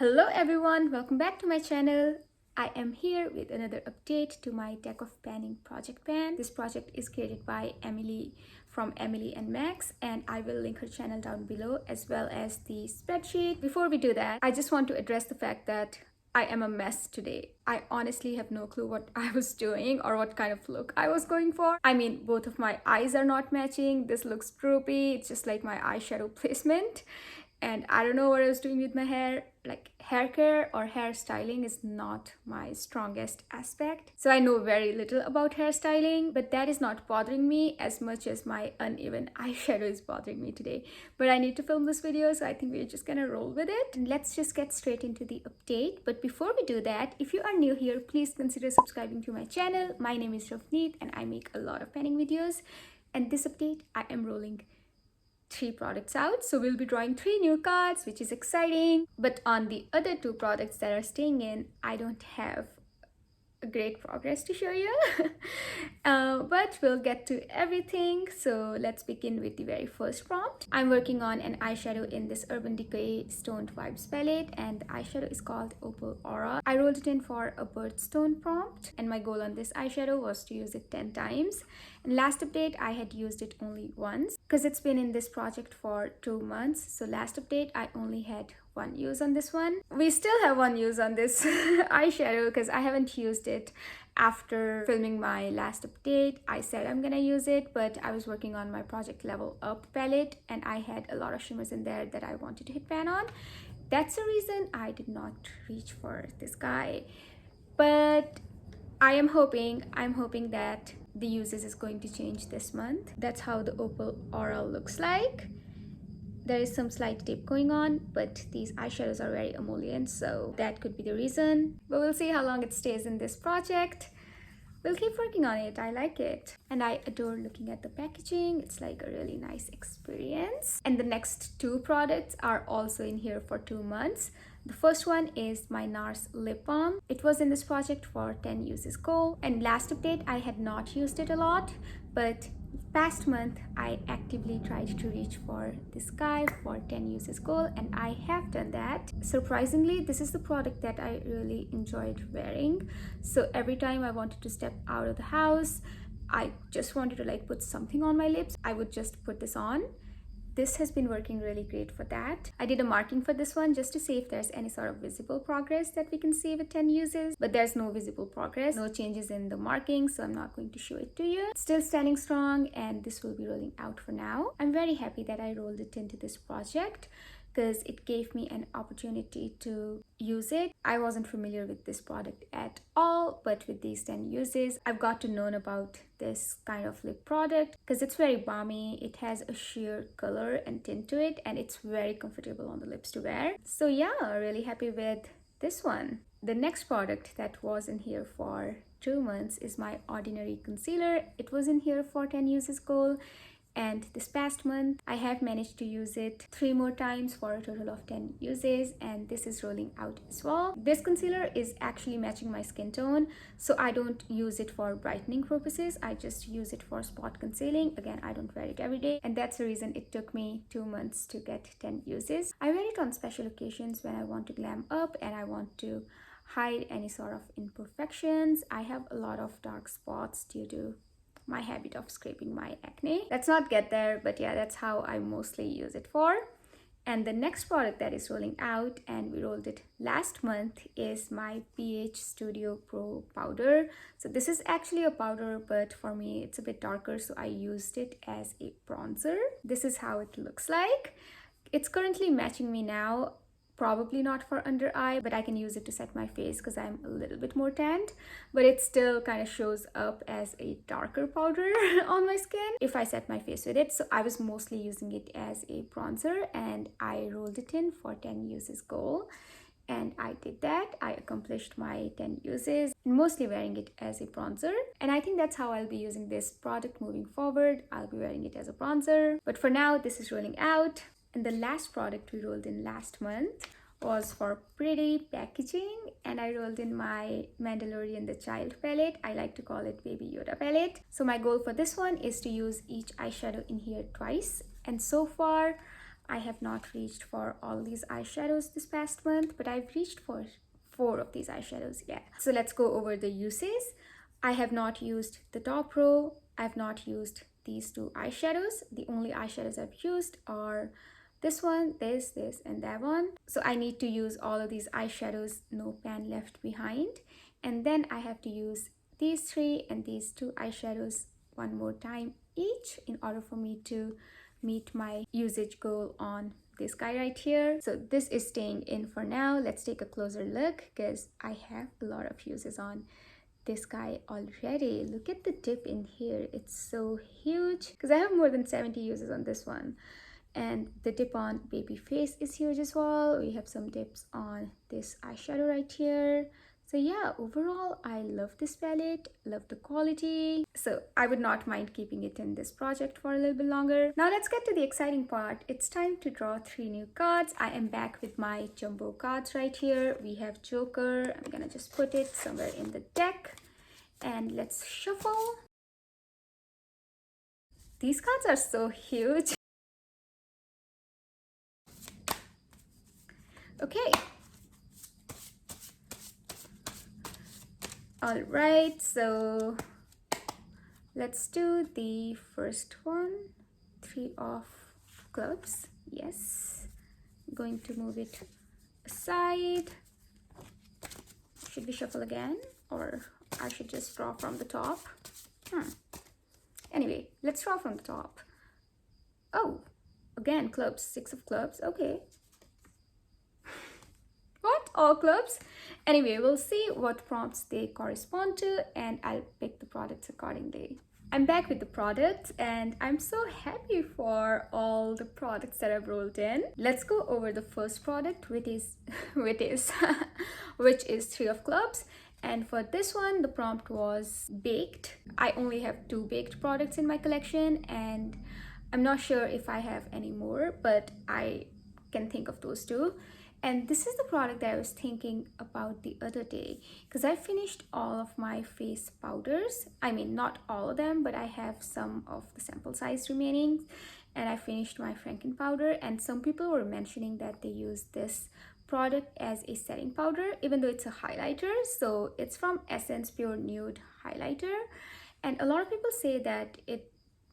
Hello everyone, welcome back to my channel. I am here with another update to my deck of panning project pan. This project is created by Emily from Emily and Max, and I will link her channel down below as well as the spreadsheet. Before we do that, I just want to address the fact that I am a mess today. I honestly have no clue what I was doing or what kind of look I was going for. I mean, both of my eyes are not matching. This looks droopy. It's just like my eyeshadow placement. And I don't know what I was doing with my hair. Like, hair care or hairstyling is not my strongest aspect. So I know very little about hairstyling, but that is not bothering me as much as my uneven eyeshadow is bothering me today. But I need to film this video, so I think we're just gonna roll with it. And let's just get straight into the update. But before we do that, if you are new here, please consider subscribing to my channel. My name is Ravneet and I make a lot of panning videos. And this update, I am rolling 3 products out, so we'll be drawing 3 new cards, which is exciting. But on the other 2 products that are staying in, I don't have a great progress to show you. But we'll get to everything. So let's begin with the very first prompt. I'm working on an eyeshadow in this Urban Decay Stoned Vibes palette, and the eyeshadow is called Opal Aura. I rolled it in for a birthstone prompt, and my goal on this eyeshadow was to use it 10 times. And last update I had used it only once because it's been in this project for 2 months. So last update I only had 1 use on this one. We still have 1 use on this eyeshadow because I haven't used it after filming my last update. I said I'm gonna use it, but I was working on my project Level Up palette and I had a lot of shimmers in there that I wanted to hit pan on. That's the reason I did not reach for this guy. But I'm hoping that the uses is going to change this month. That's how the Opal Aura looks like. There is some slight dip going on, but these eyeshadows are very emollient, so that could be the reason. But we'll see how long it stays in this project. We'll keep working on it. I like it. And I adore looking at the packaging. It's like a really nice experience. And the next 2 products are also in here for 2 months. The first one is my NARS lip balm. It was in this project for 10 uses goal, and last update I had not used it a lot, but past month I actively tried to reach for this guy for 10 uses goal, and I have done that. Surprisingly, this is the product that I really enjoyed wearing. So every time I wanted to step out of the house, I just wanted to like put something on my lips, I would just put this on. This has been working really great for that. I did a marking for this one just to see if there's any sort of visible progress that we can see with 10 uses, but there's no visible progress, no changes in the marking, so I'm not going to show it to you. It's still standing strong, and this will be rolling out for now. I'm very happy that I rolled it into this project because it gave me an opportunity to use it. I wasn't familiar with this product at all, but with these 10 uses, I've got to know about this kind of lip product because it's very balmy. It has a sheer color and tint to it, and it's very comfortable on the lips to wear. So yeah, really happy with this one. The next product that was in here for 2 months is my Ordinary Concealer. It was in here for 10 uses goal. And this past month, I have managed to use it 3 more times for a total of 10 uses, and this is rolling out as well. This concealer is actually matching my skin tone, so I don't use it for brightening purposes. I just use it for spot concealing. Again, I don't wear it every day, and that's the reason it took me 2 months to get 10 uses. I wear it on special occasions when I want to glam up and I want to hide any sort of imperfections. I have a lot of dark spots due to my habit of scraping my acne. Let's not get there, but yeah, that's how I mostly use it for. And the next product that is rolling out, and we rolled it last month, is my PH Studio Pro powder. So this is actually a powder, but for me it's a bit darker, so I used it as a bronzer. This is how it looks like. It's currently matching me now. Probably not for under eye, but I can use it to set my face because I'm a little bit more tanned, but it still kind of shows up as a darker powder on my skin if I set my face with it. So I was mostly using it as a bronzer, and I rolled it in for 10 uses goal, and I did that. I accomplished my 10 uses, mostly wearing it as a bronzer, and I think that's how I'll be using this product moving forward. I'll be wearing it as a bronzer, but for now this is rolling out. And the last product we rolled in last month was for pretty packaging, and I rolled in my Mandalorian the Child palette. I like to call it Baby Yoda palette. So my goal for this one is to use each eyeshadow in here twice, and so far I have not reached for all these eyeshadows this past month, but I've reached for 4 of these eyeshadows, yeah. So let's go over the uses. I have not used the top row. I've not used these 2 eyeshadows. The only eyeshadows I've used are this one, this, and that one. So I need to use all of these eyeshadows, no pan left behind. And then I have to use these 3 and these 2 eyeshadows one more time each in order for me to meet my usage goal on this guy right here. So this is staying in for now. Let's take a closer look because I have a lot of uses on this guy already. Look at the dip in here. It's so huge because I have more than 70 uses on this one. And the dip on baby face is huge as well. We have some dips on this eyeshadow right here. So yeah, overall, I love this palette, love the quality. So I would not mind keeping it in this project for a little bit longer. Now let's get to the exciting part. It's time to draw 3 new cards. I am back with my jumbo cards right here. We have Joker. I'm gonna just put it somewhere in the deck. And let's shuffle. These cards are so huge. Okay. All right, so let's do the first one. 3 of clubs. Yes. I'm going to move it aside. Should we shuffle again, or I should just draw from the top? Anyway, let's draw from the top. Oh, again, clubs. 6 of clubs. Okay. What? All clubs? Anyway, we'll see what prompts they correspond to and I'll pick the products accordingly. I'm back with the products and I'm so happy for all the products that I've rolled in. Let's go over the first product, which is 3 of clubs. And for this one, the prompt was baked. I only have 2 baked products in my collection and I'm not sure if I have any more, but I can think of those 2. And this is the product that I was thinking about the other day because I finished all of my face powders. I mean, not all of them, but I have some of the sample size remaining. And I finished my Franken powder and some people were mentioning that they use this product as a setting powder, even though it's a highlighter. So it's from Essence Pure Nude Highlighter. And a lot of people say that it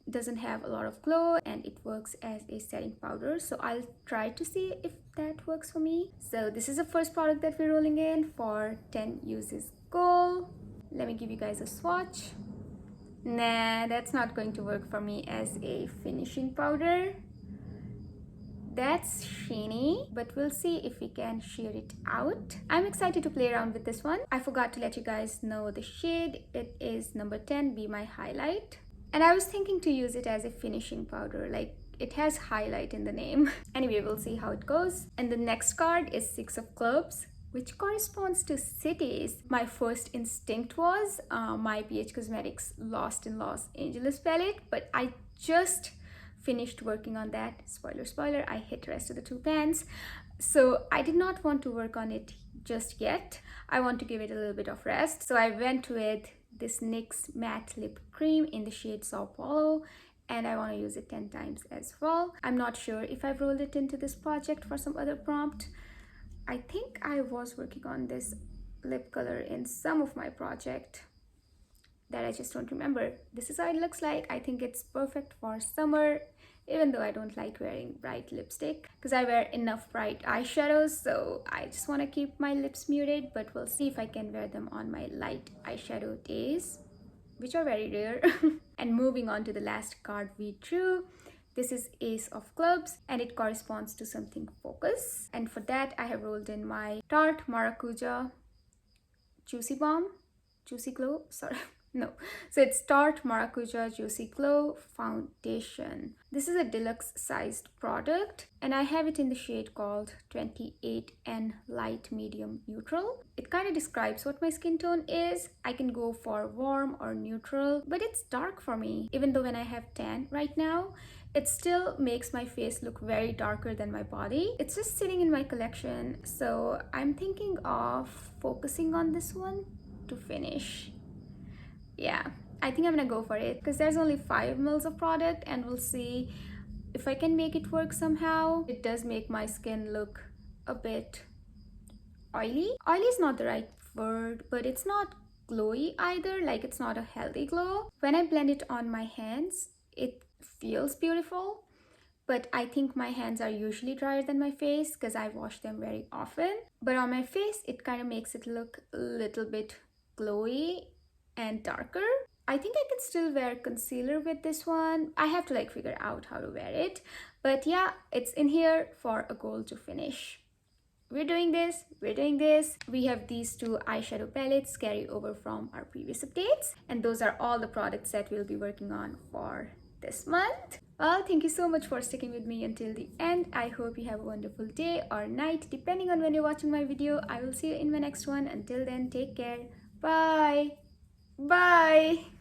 doesn't have a lot of glow and it works as a setting powder, so I'll try to see if that works for me. So this is the first product that we're rolling in for 10 uses goal. Let me give you guys a swatch. Nah, that's not going to work for me as a finishing powder. That's sheeny, but we'll see if we can sheer it out. I'm excited to play around with this one. I forgot to let you guys know the shade. It is number 10, Be My Highlight. And I was thinking to use it as a finishing powder, like it has highlight in the name. Anyway, we'll see how it goes. And the next card is 6 of clubs, which corresponds to cities. My first instinct was my BH Cosmetics Lost in Los Angeles palette, but I just finished working on that. Spoiler, spoiler, I hit rest of the 2 pans. So I did not want to work on it just yet. I want to give it a little bit of rest. So I went with this NYX matte lip cream in the shade Sao Paulo, and I want to use it 10 times as well. I'm not sure if I've rolled it into this project for some other prompt. I think I was working on this lip color in some of my project that I just don't remember. This is how it looks like. I think it's perfect for summer, even though I don't like wearing bright lipstick because I wear enough bright eyeshadows, so I just want to keep my lips muted, but we'll see if I can wear them on my light eyeshadow days, which are very rare. And moving on to the last card we drew, this is Ace of Clubs and it corresponds to something focus. And for that, I have rolled in my Tarte Maracuja Juicy Balm, Juicy Glow, sorry. No, so it's Tarte Maracuja Juicy Glow Foundation. This is a deluxe sized product and I have it in the shade called 28N Light Medium Neutral. It kind of describes what my skin tone is. I can go for warm or neutral, but it's dark for me. Even though when I have tan right now, it still makes my face look very darker than my body. It's just sitting in my collection, so I'm thinking of focusing on this one to finish. Yeah, I think I'm gonna go for it because there's only 5 mils of product and we'll see if I can make it work somehow. It does make my skin look a bit oily. Oily is not the right word, but it's not glowy either. Like, it's not a healthy glow. When I blend it on my hands, it feels beautiful, but I think my hands are usually drier than my face because I wash them very often. But on my face, it kind of makes it look a little bit glowy and darker. I think I could still wear concealer with this one. I have to like figure out how to wear it. But yeah, it's in here for a goal to finish. We're doing this. We have these two eyeshadow palettes carry over from our previous updates. And those are all the products that we'll be working on for this month. Well, thank you so much for sticking with me until the end. I hope you have a wonderful day or night, depending on when you're watching my video. I will see you in my next one. Until then, take care. Bye. Bye.